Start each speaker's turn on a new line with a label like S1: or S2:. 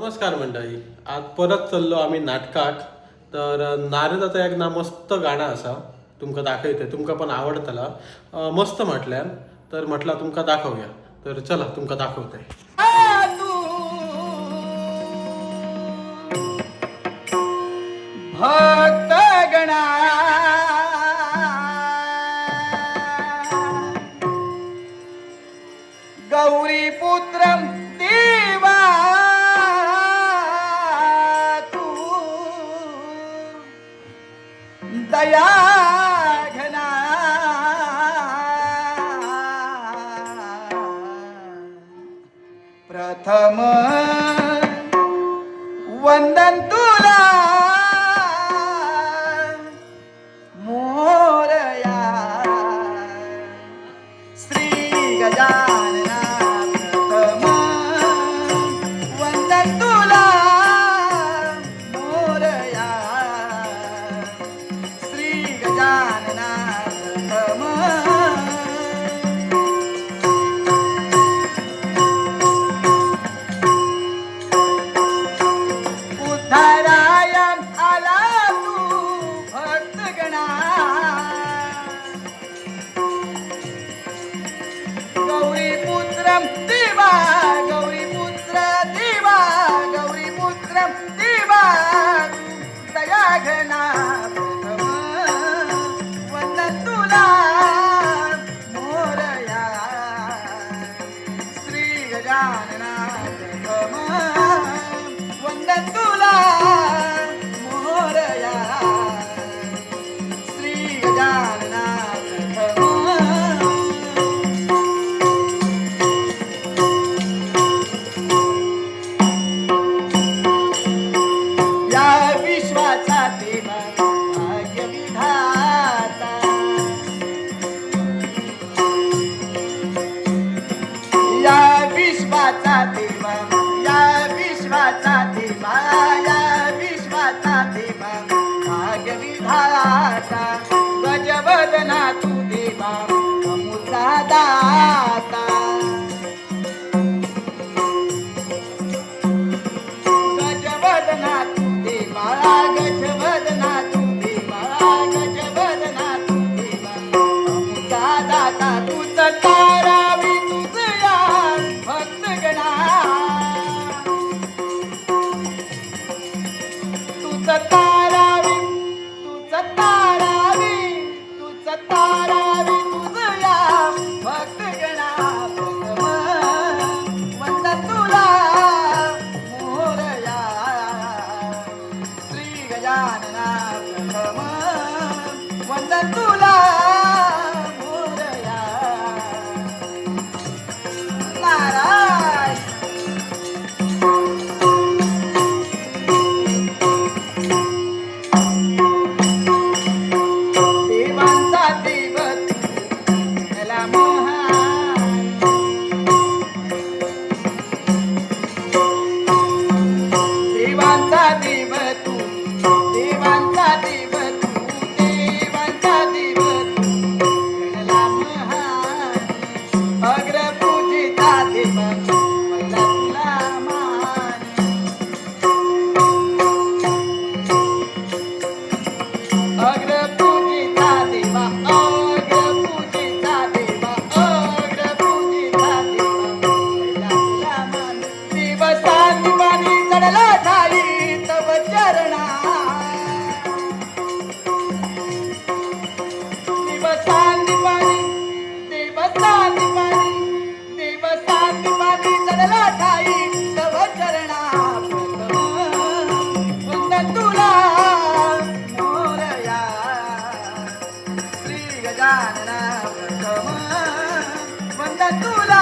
S1: नमस्कार मंडळी. आज परत चल्लो आम्ही नाटकाक. तर नारदाचा एक ना मस्त गाणं असा तुमका दाखवते, तुमका पण आवडतला. मस्त म्हटल्यान तर म्हटला तुमका दाखवूया. तर चला तुमका दाखवते.
S2: भक्त गणा गौरी पुत्रम देवा तू दया घना प्रथम वंदन तुला मोरया श्री गजानना प्रथम वंदन तुला मोरया श्री गजानना प्रथम उद्धारायण आला तू भक्तगणा गौरी पुत्रम देवा गौरी पुत्र देवा गौरी पुत्रम देवा दया घना प्रथम वंदन तुला मोरया श्री गजानना प्रथम वंदन तुला मोरया श्री गजानना प्रथम या विश्वाचा देवा भाग्य विधाता या विश्वाचा देवा या विश्वाचा देवा या विश्वाचा देवा भाग्य विधाता गजवदना तू देवा अमुचा दाता गजवदना तू देवा गजवदना तू देवा गजवदना तू देवा अमुचा दाता तुझ तारावी तुझ या भक्तगणा तुझ तारावी तुझ तारावी तुझ तारावी तुझ या भक्तगणा प्रथम वंदन तुला मोरया श्री गजानना प्रथम वंदन तुला मोरया नारायण देवांचा देव त्याला महान देवांचा देव तू देवांचा देव तू देवांचा देव तू त्याला महान अग्रपूजिता देव पहिला तुला मान अग्रपूजिता देवा अग्रपूजिता देवा अग्रपूजिता देवा पहिला तुला मान दिवसांनी पाणी चढला ठाई तव चरणा दिवसांनी पाणी दिवसांनी पाणी दिवसांनी पाणी चढला ठाई तव चरणा प्रथम वंदन तुला मोरया श्री गजानना प्रथम वंदन तुला